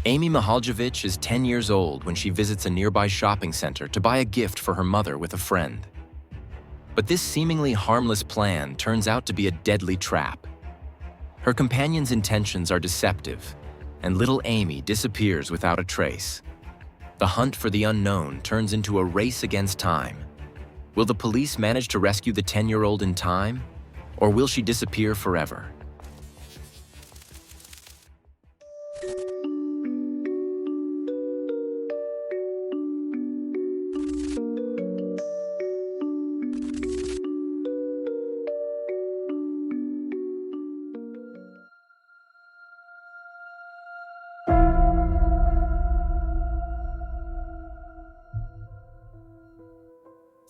Amy Mihaljevic is 10 years old when she visits a nearby shopping center to buy a gift for her mother with a friend. But this seemingly harmless plan turns out to be a deadly trap. Her companion's intentions are deceptive, and little Amy disappears without a trace. The hunt for the unknown turns into a race against time. Will the police manage to rescue the 10-year-old in time, or will she disappear forever?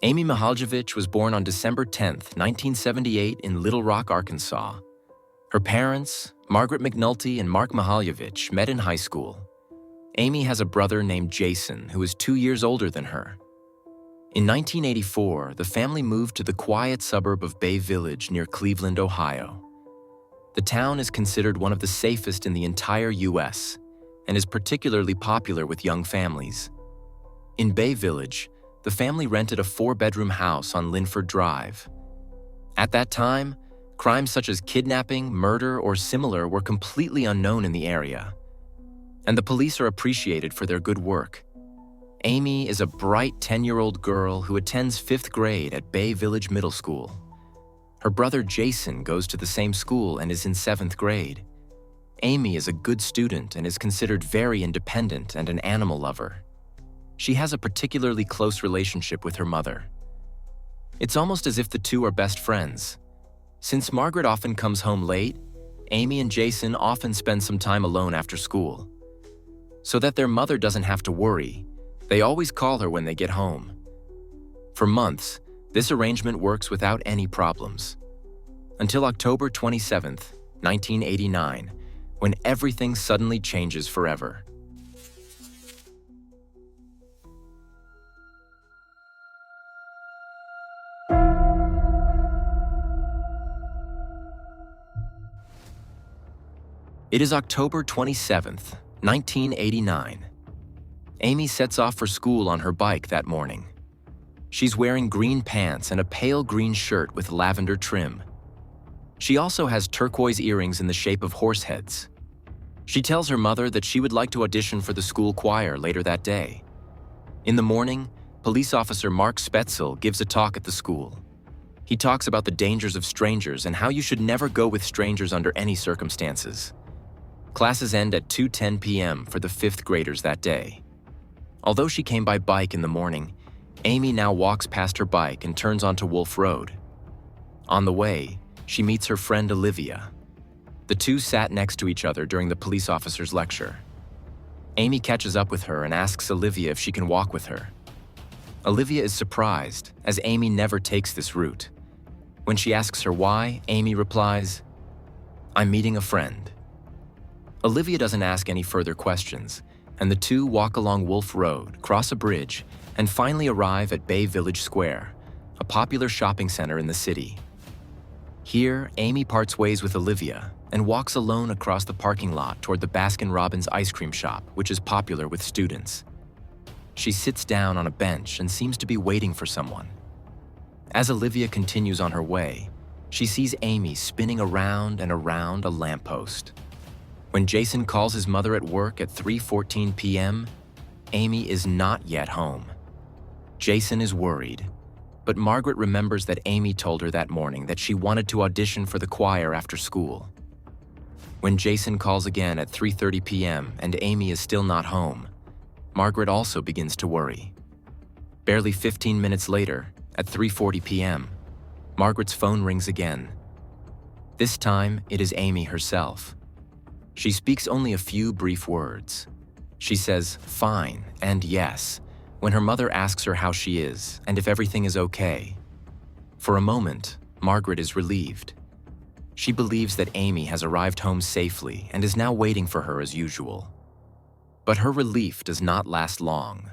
Amy Mihaljevic was born on December 10, 1978 in Little Rock, Arkansas. Her parents, Margaret McNulty and Mark Mihaljevic, met in high school. Amy has a brother named Jason, who is 2 years older than her. In 1984, the family moved to the quiet suburb of Bay Village near Cleveland, Ohio. The town is considered one of the safest in the entire U.S. and is particularly popular with young families. In Bay Village, the family rented a 4-bedroom house on Linford Drive. At that time, crimes such as kidnapping, murder, or similar were completely unknown in the area. And the police are appreciated for their good work. Amy is a bright 10-year-old girl who attends 5th grade at Bay Village Middle School. Her brother Jason goes to the same school and is in 7th grade. Amy is a good student and is considered very independent and an animal lover. She has a particularly close relationship with her mother. It's almost as if the two are best friends. Since Margaret often comes home late, Amy and Jason often spend some time alone after school. So that their mother doesn't have to worry, they always call her when they get home. For months, this arrangement works without any problems. Until October 27, 1989, when everything suddenly changes forever. It is October 27th, 1989. Amy sets off for school on her bike that morning. She's wearing green pants and a pale green shirt with lavender trim. She also has turquoise earrings in the shape of horse heads. She tells her mother that she would like to audition for the school choir later that day. In the morning, police officer Mark Spetzel gives a talk at the school. He talks about the dangers of strangers and how you should never go with strangers under any circumstances. Classes end at 2:10 p.m. for the 5th graders that day. Although she came by bike in the morning, Amy now walks past her bike and turns onto Wolf Road. On the way, she meets her friend Olivia. The two sat next to each other during the police officer's lecture. Amy catches up with her and asks Olivia if she can walk with her. Olivia is surprised, as Amy never takes this route. When she asks her why, Amy replies, "I'm meeting a friend." Olivia doesn't ask any further questions, and the two walk along Wolf Road, cross a bridge, and finally arrive at Bay Village Square, a popular shopping center in the city. Here, Amy parts ways with Olivia and walks alone across the parking lot toward the Baskin-Robbins ice cream shop, which is popular with students. She sits down on a bench and seems to be waiting for someone. As Olivia continues on her way, she sees Amy spinning around and around a lamppost. When Jason calls his mother at work at 3:14 p.m., Amy is not yet home. Jason is worried, but Margaret remembers that Amy told her that morning that she wanted to audition for the choir after school. When Jason calls again at 3:30 p.m. and Amy is still not home, Margaret also begins to worry. Barely 15 minutes later, at 3:40 p.m., Margaret's phone rings again. This time, it is Amy herself. She speaks only a few brief words. She says "fine" and "yes" when her mother asks her how she is and if everything is okay. For a moment, Margaret is relieved. She believes that Amy has arrived home safely and is now waiting for her as usual. But her relief does not last long.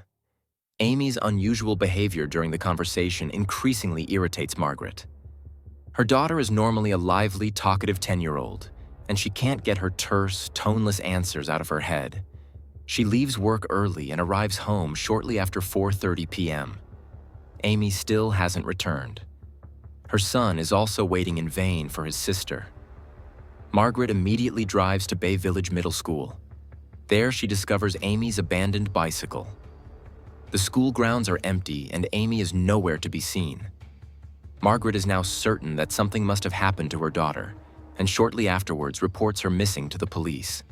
Amy's unusual behavior during the conversation increasingly irritates Margaret. Her daughter is normally a lively, talkative 10-year-old, and she can't get her terse, toneless answers out of her head. She leaves work early and arrives home shortly after 4:30 p.m. Amy still hasn't returned. Her son is also waiting in vain for his sister. Margaret immediately drives to Bay Village Middle School. There she discovers Amy's abandoned bicycle. The school grounds are empty and Amy is nowhere to be seen. Margaret is now certain that something must have happened to her daughter, and shortly afterwards reports her missing to the police.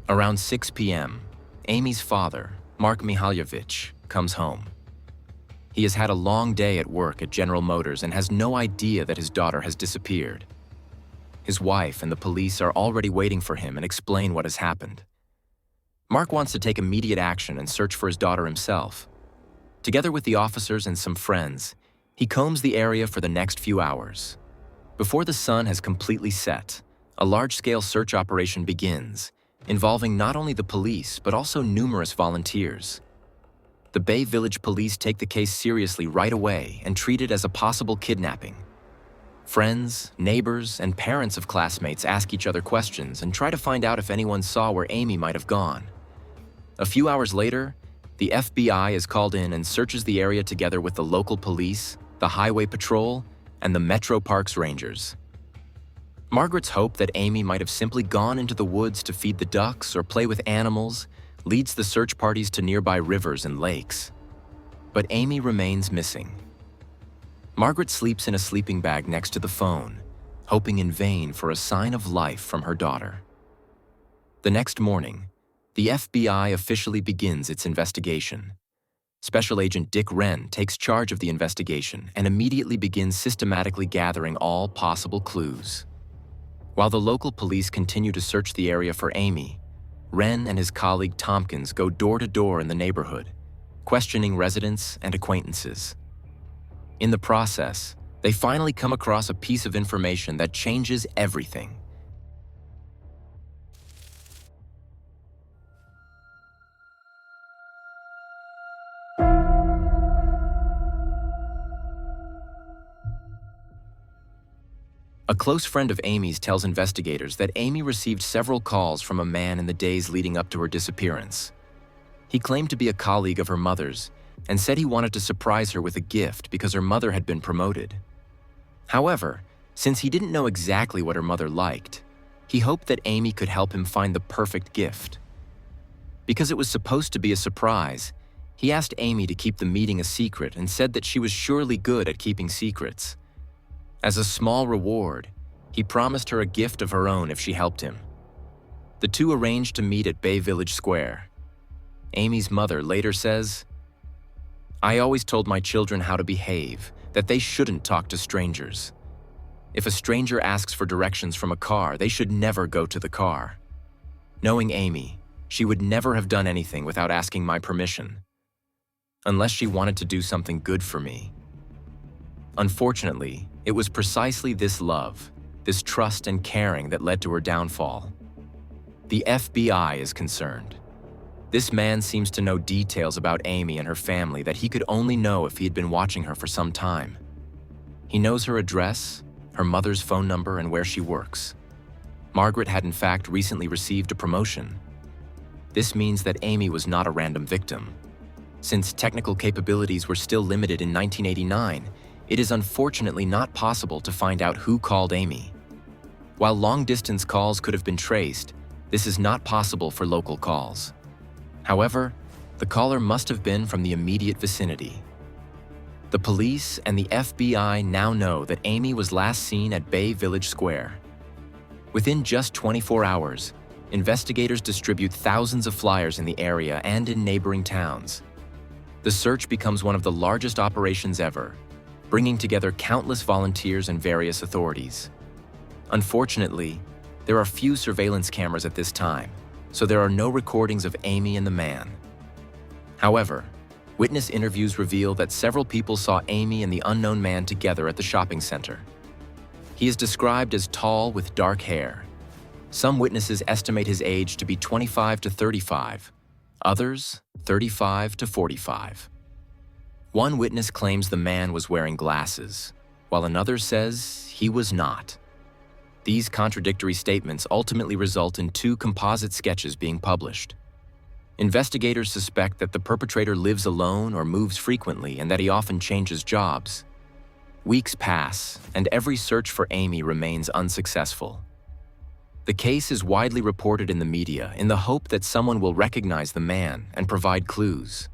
Around 6 p.m., Amy's father, Mark Mihaljevic, comes home. He has had a long day at work at General Motors and has no idea that his daughter has disappeared. His wife and the police are already waiting for him and explain what has happened. Mark wants to take immediate action and search for his daughter himself. Together with the officers and some friends, he combs the area for the next few hours. Before the sun has completely set, a large-scale search operation begins, involving not only the police but also numerous volunteers. The Bay Village police take the case seriously right away and treat it as a possible kidnapping. Friends, neighbors, and parents of classmates ask each other questions and try to find out if anyone saw where Amy might have gone. A few hours later, the FBI is called in and searches the area together with the local police, the Highway Patrol, and the Metro Parks Rangers. Margaret's hope that Amy might have simply gone into the woods to feed the ducks or play with animals leads the search parties to nearby rivers and lakes. But Amy remains missing. Margaret sleeps in a sleeping bag next to the phone, hoping in vain for a sign of life from her daughter. The next morning, the FBI officially begins its investigation. Special Agent Dick Wren takes charge of the investigation and immediately begins systematically gathering all possible clues. While the local police continue to search the area for Amy, Wren and his colleague Tompkins go door to door in the neighborhood, questioning residents and acquaintances. In the process, they finally come across a piece of information that changes everything. A close friend of Amy's tells investigators that Amy received several calls from a man in the days leading up to her disappearance. He claimed to be a colleague of her mother's and said he wanted to surprise her with a gift because her mother had been promoted. However, since he didn't know exactly what her mother liked, he hoped that Amy could help him find the perfect gift. Because it was supposed to be a surprise, he asked Amy to keep the meeting a secret and said that she was surely good at keeping secrets. As a small reward, he promised her a gift of her own if she helped him. The two arranged to meet at Bay Village Square. Amy's mother later says, "I always told my children how to behave, that they shouldn't talk to strangers. If a stranger asks for directions from a car, they should never go to the car. Knowing Amy, she would never have done anything without asking my permission, unless she wanted to do something good for me." Unfortunately, it was precisely this love, this trust and caring that led to her downfall. The FBI is concerned. This man seems to know details about Amy and her family that he could only know if he had been watching her for some time. He knows her address, her mother's phone number, and where she works. Margaret had in fact recently received a promotion. This means that Amy was not a random victim. Since technical capabilities were still limited in 1989, it is unfortunately not possible to find out who called Amy. While long-distance calls could have been traced, this is not possible for local calls. However, the caller must have been from the immediate vicinity. The police and the FBI now know that Amy was last seen at Bay Village Square. Within just 24 hours, investigators distribute thousands of flyers in the area and in neighboring towns. The search becomes one of the largest operations ever, bringing together countless volunteers and various authorities. Unfortunately, there are few surveillance cameras at this time, so there are no recordings of Amy and the man. However, witness interviews reveal that several people saw Amy and the unknown man together at the shopping center. He is described as tall with dark hair. Some witnesses estimate his age to be 25 to 35, others 35 to 45. One witness claims the man was wearing glasses, while another says he was not. These contradictory statements ultimately result in two composite sketches being published. Investigators suspect that the perpetrator lives alone or moves frequently and that he often changes jobs. Weeks pass, and every search for Amy remains unsuccessful. The case is widely reported in the media in the hope that someone will recognize the man and provide clues.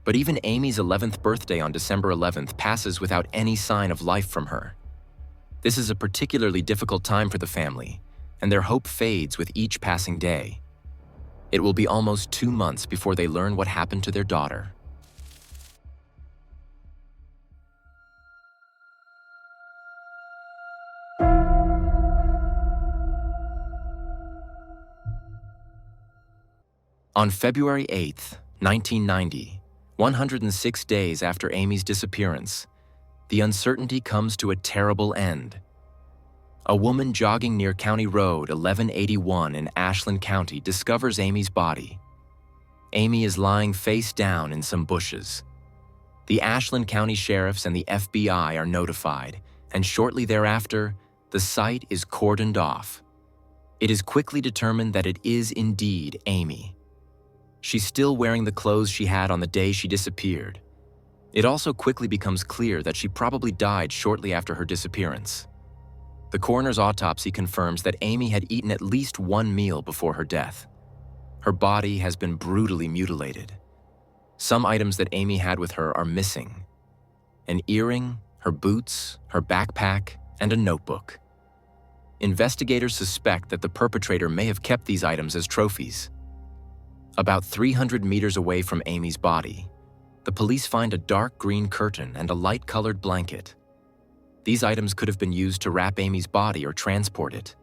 But even Amy's 11th birthday on December 11th passes without any sign of life from her. This is a particularly difficult time for the family, and their hope fades with each passing day. It will be almost 2 months before they learn what happened to their daughter. On February 8, 1990, 106 days after Amy's disappearance, the uncertainty comes to a terrible end. A woman jogging near County Road 1181 in Ashland County discovers Amy's body. Amy is lying face down in some bushes. The Ashland County Sheriffs and the FBI are notified, and shortly thereafter, the site is cordoned off. It is quickly determined that it is indeed Amy. She's still wearing the clothes she had on the day she disappeared. It also quickly becomes clear that she probably died shortly after her disappearance. The coroner's autopsy confirms that Amy had eaten at least one meal before her death. Her body has been brutally mutilated. Some items that Amy had with her are missing: an earring, her boots, her backpack, and a notebook. Investigators suspect that the perpetrator may have kept these items as trophies. About 300 meters away from Amy's body, the police find a dark green curtain and a light-colored blanket. These items could have been used to wrap Amy's body or transport it.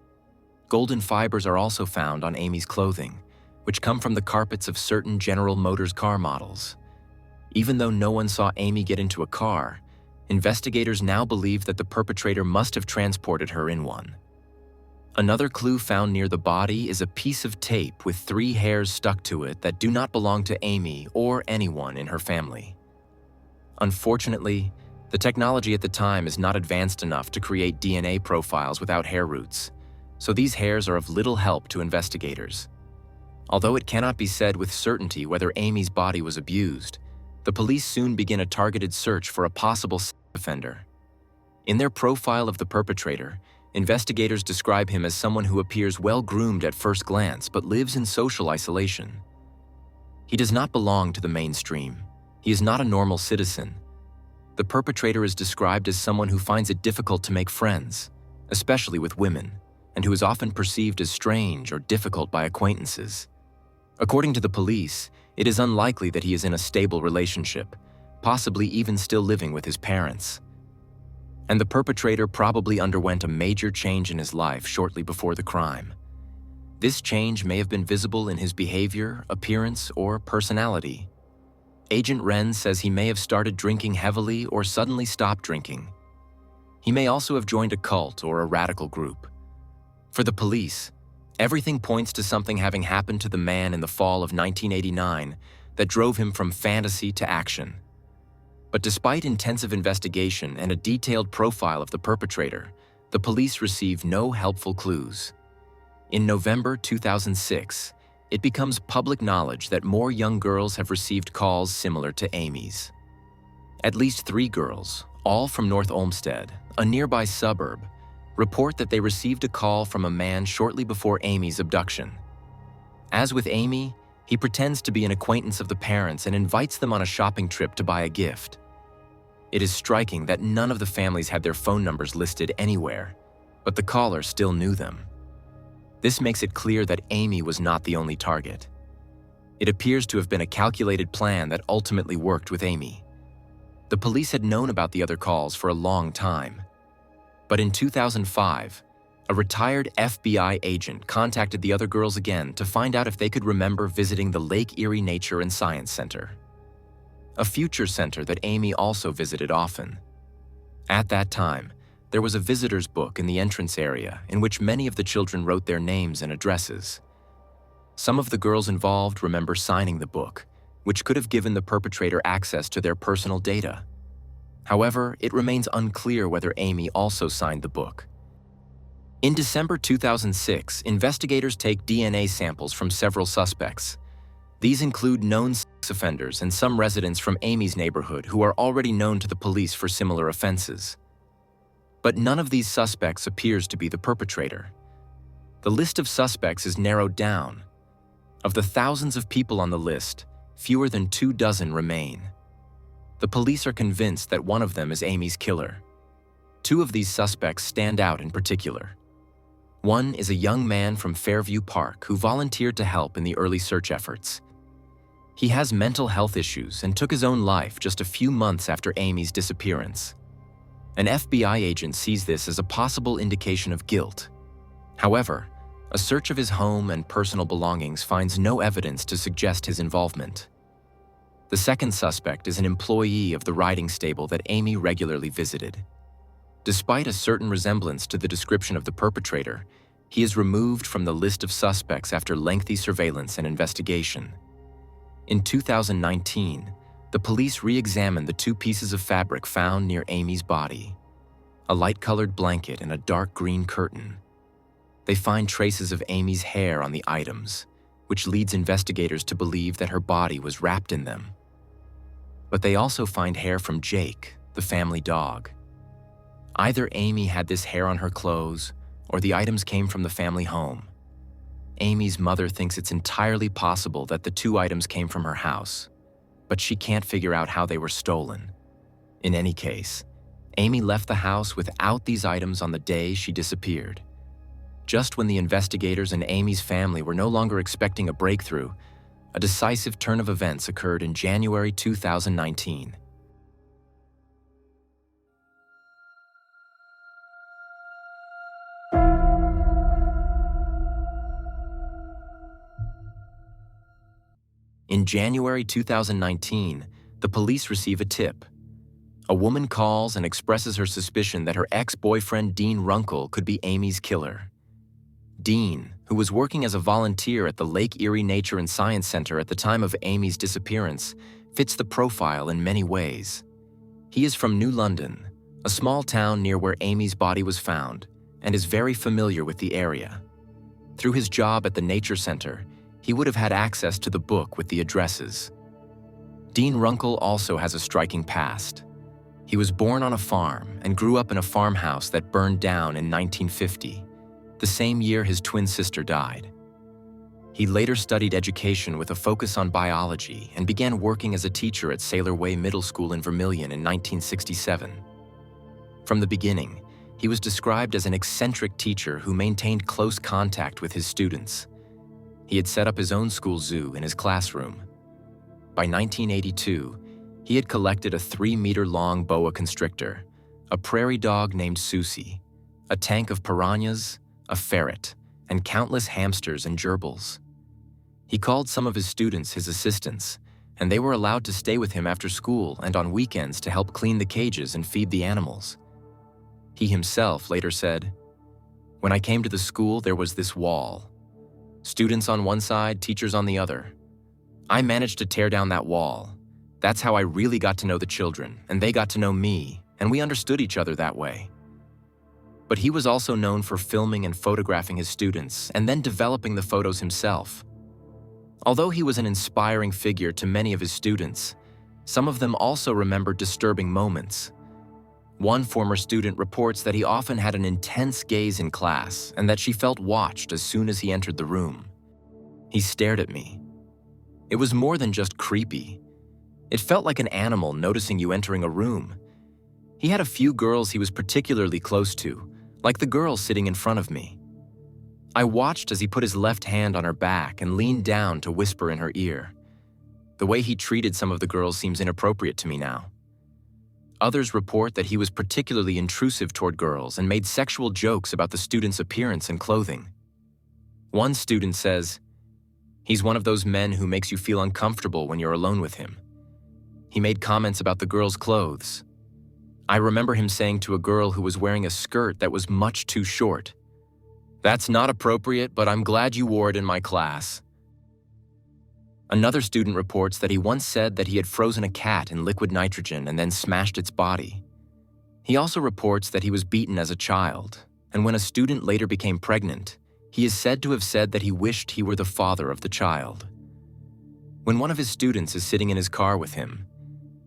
Golden fibers are also found on Amy's clothing, which come from the carpets of certain General Motors car models. Even though no one saw Amy get into a car, investigators now believe that the perpetrator must have transported her in one. Another clue found near the body is a piece of tape with 3 hairs stuck to it that do not belong to Amy or anyone in her family. Unfortunately, the technology at the time is not advanced enough to create DNA profiles without hair roots, so these hairs are of little help to investigators. Although it cannot be said with certainty whether Amy's body was abused, the police soon begin a targeted search for a possible sex offender. In their profile of the perpetrator, investigators describe him as someone who appears well-groomed at first glance but lives in social isolation. He does not belong to the mainstream. He is not a normal citizen. The perpetrator is described as someone who finds it difficult to make friends, especially with women, and who is often perceived as strange or difficult by acquaintances. According to the police, it is unlikely that he is in a stable relationship, possibly even still living with his parents. And the perpetrator probably underwent a major change in his life shortly before the crime. This change may have been visible in his behavior, appearance, or personality. Agent Wren says he may have started drinking heavily or suddenly stopped drinking. He may also have joined a cult or a radical group. For the police, everything points to something having happened to the man in the fall of 1989 that drove him from fantasy to action. But despite intensive investigation and a detailed profile of the perpetrator, the police receive no helpful clues. In November 2006, it becomes public knowledge that more young girls have received calls similar to Amy's. At least 3 girls, all from North Olmsted, a nearby suburb, report that they received a call from a man shortly before Amy's abduction. As with Amy, he pretends to be an acquaintance of the parents and invites them on a shopping trip to buy a gift. It is striking that none of the families had their phone numbers listed anywhere, but the caller still knew them. This makes it clear that Amy was not the only target. It appears to have been a calculated plan that ultimately worked with Amy. The police had known about the other calls for a long time. But in 2005, a retired FBI agent contacted the other girls again to find out if they could remember visiting the Lake Erie Nature and Science Center, a future center that Amy also visited often. At that time, there was a visitor's book in the entrance area in which many of the children wrote their names and addresses. Some of the girls involved remember signing the book, which could have given the perpetrator access to their personal data. However, it remains unclear whether Amy also signed the book. In December 2006, investigators take DNA samples from several suspects. These include known sex offenders and some residents from Amy's neighborhood who are already known to the police for similar offenses. But none of these suspects appears to be the perpetrator. The list of suspects is narrowed down. Of the thousands of people on the list, fewer than 24 remain. The police are convinced that one of them is Amy's killer. Two of these suspects stand out in particular. One is a young man from Fairview Park who volunteered to help in the early search efforts. He has mental health issues and took his own life just a few months after Amy's disappearance. An FBI agent sees this as a possible indication of guilt. However, a search of his home and personal belongings finds no evidence to suggest his involvement. The second suspect is an employee of the riding stable that Amy regularly visited. Despite a certain resemblance to the description of the perpetrator, he is removed from the list of suspects after lengthy surveillance and investigation. In 2019, the police re-examined the two pieces of fabric found near Amy's body, a light-colored blanket and a dark green curtain. They find traces of Amy's hair on the items, which leads investigators to believe that her body was wrapped in them. But they also find hair from Jake, the family dog. Either Amy had this hair on her clothes, or the items came from the family home. Amy's mother thinks it's entirely possible that the two items came from her house, but she can't figure out how they were stolen. In any case, Amy left the house without these items on the day she disappeared. Just when the investigators and Amy's family were no longer expecting a breakthrough, a decisive turn of events occurred in January 2019. In January 2019, the police receive a tip. A woman calls and expresses her suspicion that her ex-boyfriend Dean Runkle could be Amy's killer. Dean, who was working as a volunteer at the Lake Erie Nature and Science Center at the time of Amy's disappearance, fits the profile in many ways. He is from New London, a small town near where Amy's body was found, and is very familiar with the area. Through his job at the Nature Center, he would have had access to the book with the addresses. Dean Runkle also has a striking past. He was born on a farm and grew up in a farmhouse that burned down in 1950, the same year his twin sister died. He later studied education with a focus on biology and began working as a teacher at Sailor Way Middle School in Vermilion in 1967. From the beginning, he was described as an eccentric teacher who maintained close contact with his students. He had set up his own school zoo in his classroom. By 1982, he had collected a 3-meter-long boa constrictor, a prairie dog named Susie, a tank of piranhas, a ferret, and countless hamsters and gerbils. He called some of his students his assistants, and they were allowed to stay with him after school and on weekends to help clean the cages and feed the animals. He himself later said, "When I came to the school, there was this wall. Students on one side, teachers on the other. I managed to tear down that wall. That's how I really got to know the children, and they got to know me, and we understood each other that way." But he was also known for filming and photographing his students, and then developing the photos himself. Although he was an inspiring figure to many of his students, some of them also remembered disturbing moments. One former student reports that he often had an intense gaze in class and that she felt watched as soon as he entered the room. "He stared at me. It was more than just creepy. It felt like an animal noticing you entering a room. He had a few girls he was particularly close to, like the girl sitting in front of me. I watched as he put his left hand on her back and leaned down to whisper in her ear. The way he treated some of the girls seems inappropriate to me now." Others report that he was particularly intrusive toward girls and made sexual jokes about the students' appearance and clothing. One student says, "He's one of those men who makes you feel uncomfortable when you're alone with him." He made comments about the girls' clothes. I remember him saying to a girl who was wearing a skirt that was much too short, "That's not appropriate, but I'm glad you wore it in my class." Another student reports that he once said that he had frozen a cat in liquid nitrogen and then smashed its body. He also reports that he was beaten as a child, and when a student later became pregnant, he is said to have said that he wished he were the father of the child. When one of his students is sitting in his car with him,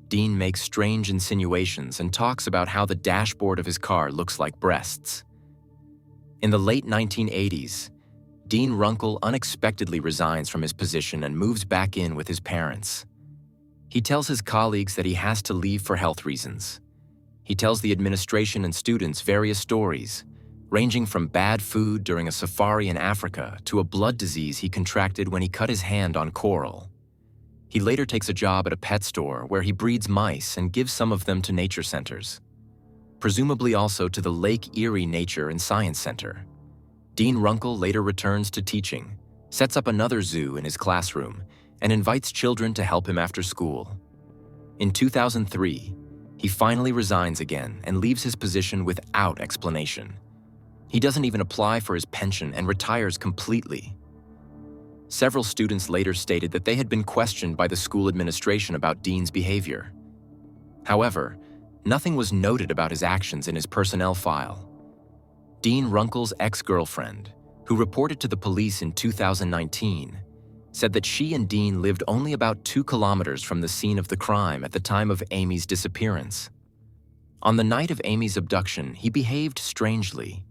Dean makes strange insinuations and talks about how the dashboard of his car looks like breasts. In the late 1980s, Dean Runkle unexpectedly resigns from his position and moves back in with his parents. He tells his colleagues that he has to leave for health reasons. He tells the administration and students various stories, ranging from bad food during a safari in Africa to a blood disease he contracted when he cut his hand on coral. He later takes a job at a pet store where he breeds mice and gives some of them to nature centers, presumably also to the Lake Erie Nature and Science Center. Dean Runkle later returns to teaching, sets up another zoo in his classroom, and invites children to help him after school. In 2003, he finally resigns again and leaves his position without explanation. He doesn't even apply for his pension and retires completely. Several students later stated that they had been questioned by the school administration about Dean's behavior. However, nothing was noted about his actions in his personnel file. Dean Runkle's ex-girlfriend, who reported to the police in 2019, said that she and Dean lived only about 2 kilometers from the scene of the crime at the time of Amy's disappearance. On the night of Amy's abduction, he behaved strangely.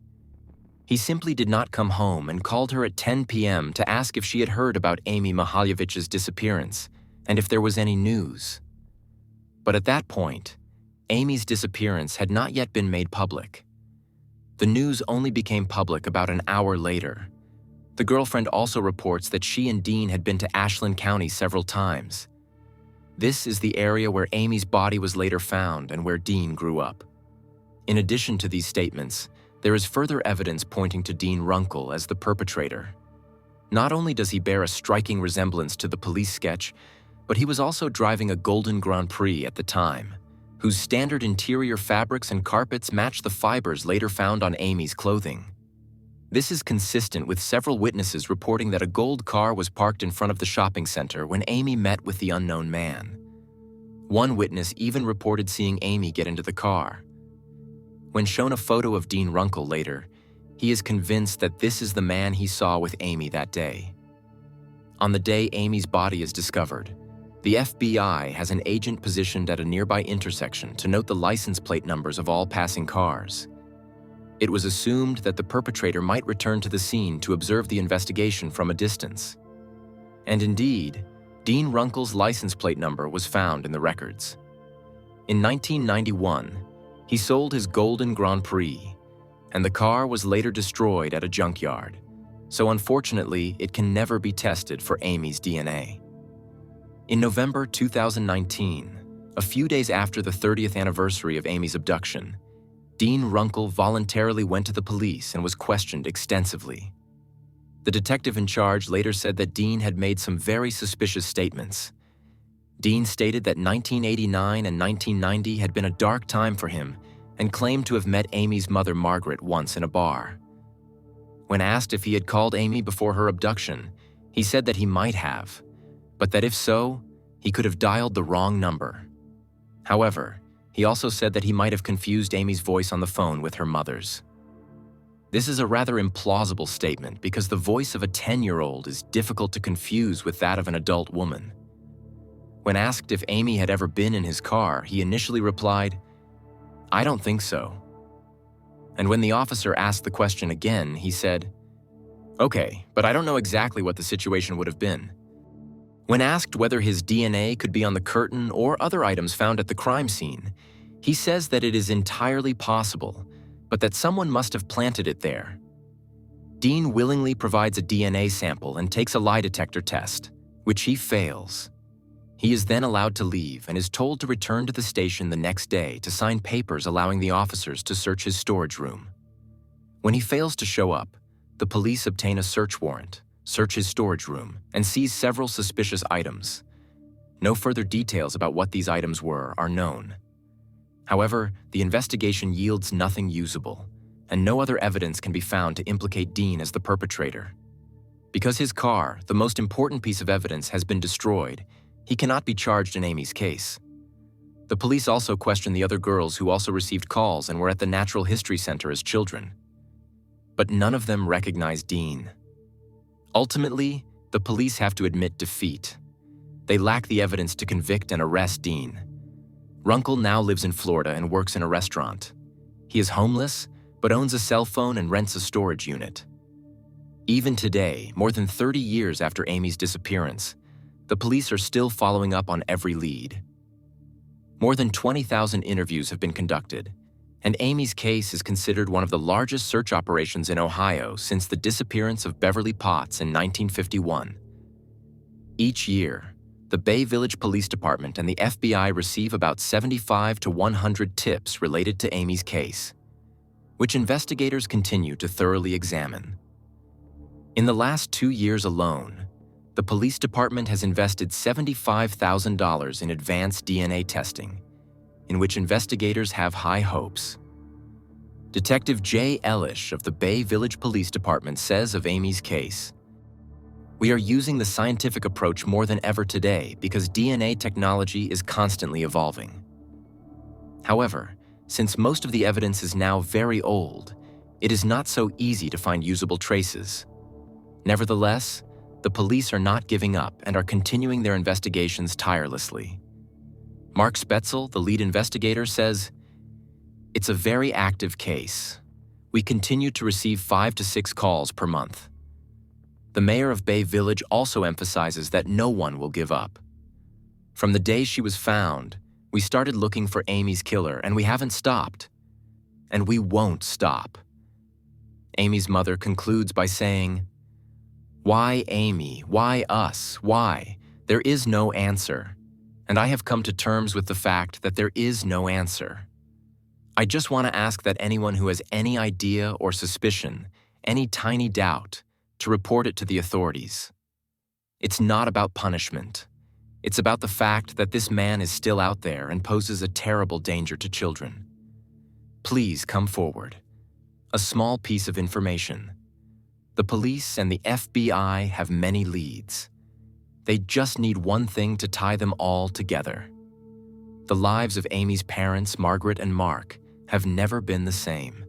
He simply did not come home and called her at 10 p.m. to ask if she had heard about Amy Mihaljevic's disappearance and if there was any news. But at that point, Amy's disappearance had not yet been made public. The news only became public about an hour later. The girlfriend also reports that she and Dean had been to Ashland County several times. This is the area where Amy's body was later found and where Dean grew up. In addition to these statements, there is further evidence pointing to Dean Runkle as the perpetrator. Not only does he bear a striking resemblance to the police sketch, but he was also driving a Golden Grand Prix at the time, whose standard interior fabrics and carpets match the fibers later found on Amy's clothing. This is consistent with several witnesses reporting that a gold car was parked in front of the shopping center when Amy met with the unknown man. One witness even reported seeing Amy get into the car. When shown a photo of Dean Runkle later, he is convinced that this is the man he saw with Amy that day. On the day Amy's body is discovered, the FBI has an agent positioned at a nearby intersection to note the license plate numbers of all passing cars. It was assumed that the perpetrator might return to the scene to observe the investigation from a distance. And indeed, Dean Runkle's license plate number was found in the records. In 1991, he sold his Golden Grand Prix, and the car was later destroyed at a junkyard, so unfortunately it can never be tested for Amy's DNA. In November 2019, a few days after the 30th anniversary of Amy's abduction, Dean Runkle voluntarily went to the police and was questioned extensively. The detective in charge later said that Dean had made some very suspicious statements. Dean stated that 1989 and 1990 had been a dark time for him and claimed to have met Amy's mother Margaret once in a bar. When asked if he had called Amy before her abduction, he said that he might have, but that if so, he could have dialed the wrong number. However, he also said that he might have confused Amy's voice on the phone with her mother's. This is a rather implausible statement because the voice of a 10-year-old is difficult to confuse with that of an adult woman. When asked if Amy had ever been in his car, he initially replied, "I don't think so." And when the officer asked the question again, he said, "Okay, but I don't know exactly what the situation would have been." When asked whether his DNA could be on the curtain or other items found at the crime scene, he says that it is entirely possible, but that someone must have planted it there. Dean willingly provides a DNA sample and takes a lie detector test, which he fails. He is then allowed to leave and is told to return to the station the next day to sign papers allowing the officers to search his storage room. When he fails to show up, the police obtain a search warrant, search his storage room, and seize several suspicious items. No further details about what these items were are known. However, the investigation yields nothing usable, and no other evidence can be found to implicate Dean as the perpetrator. Because his car, the most important piece of evidence, has been destroyed, he cannot be charged in Amy's case. The police also questioned the other girls who also received calls and were at the Natural History Center as children. But none of them recognized Dean. Ultimately, the police have to admit defeat. They lack the evidence to convict and arrest Dean. Runkle now lives in Florida and works in a restaurant. He is homeless, but owns a cell phone and rents a storage unit. Even today, more than 30 years after Amy's disappearance, the police are still following up on every lead. More than 20,000 interviews have been conducted, and Amy's case is considered one of the largest search operations in Ohio since the disappearance of Beverly Potts in 1951. Each year, the Bay Village Police Department and the FBI receive about 75 to 100 tips related to Amy's case, which investigators continue to thoroughly examine. In the last 2 years alone, the police department has invested $75,000 in advanced DNA testing, in which investigators have high hopes. Detective Jay Ellish of the Bay Village Police Department says of Amy's case, "We are using the scientific approach more than ever today because DNA technology is constantly evolving. However, since most of the evidence is now very old, it is not so easy to find usable traces. Nevertheless, the police are not giving up and are continuing their investigations tirelessly." Mark Spetzel, the lead investigator, says, "It's a very active case. We continue to receive 5 to 6 calls per month." The mayor of Bay Village also emphasizes that no one will give up. "From the day she was found, we started looking for Amy's killer, and we haven't stopped. And we won't stop." Amy's mother concludes by saying, "Why Amy? Why us? Why? There is no answer. And I have come to terms with the fact that there is no answer. I just want to ask that anyone who has any idea or suspicion, any tiny doubt, to report it to the authorities. It's not about punishment. It's about the fact that this man is still out there and poses a terrible danger to children. Please come forward. A small piece of information. The police and the FBI have many leads. They just need one thing to tie them all together. The lives of Amy's parents, Margaret and Mark, have never been the same.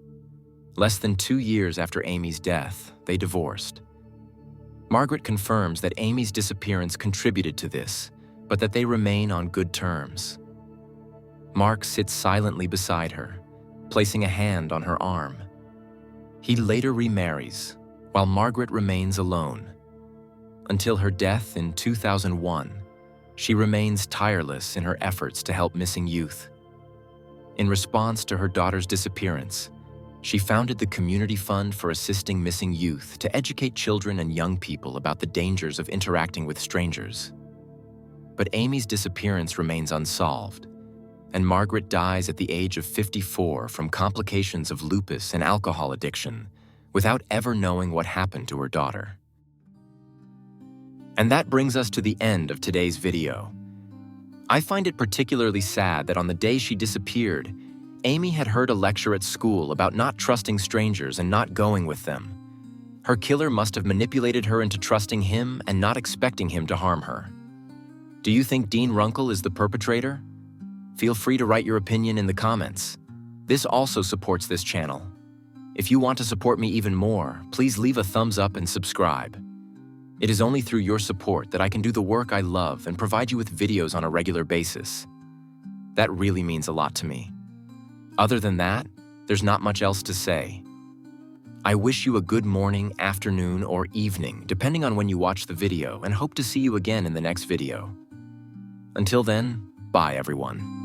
Less than 2 years after Amy's death, they divorced. Margaret confirms that Amy's disappearance contributed to this, but that they remain on good terms. Mark sits silently beside her, placing a hand on her arm. He later remarries, while Margaret remains alone. Until her death in 2001, she remains tireless in her efforts to help missing youth. In response to her daughter's disappearance, she founded the Community Fund for Assisting Missing Youth to educate children and young people about the dangers of interacting with strangers. But Amy's disappearance remains unsolved, and Margaret dies at the age of 54 from complications of lupus and alcohol addiction, without ever knowing what happened to her daughter. And that brings us to the end of today's video. I find it particularly sad that on the day she disappeared, Amy had heard a lecture at school about not trusting strangers and not going with them. Her killer must have manipulated her into trusting him and not expecting him to harm her. Do you think Dean Runkle is the perpetrator? Feel free to write your opinion in the comments. This also supports this channel. If you want to support me even more, please leave a thumbs up and subscribe. It is only through your support that I can do the work I love and provide you with videos on a regular basis. That really means a lot to me. Other than that, there's not much else to say. I wish you a good morning, afternoon, or evening, depending on when you watch the video, and hope to see you again in the next video. Until then, bye everyone.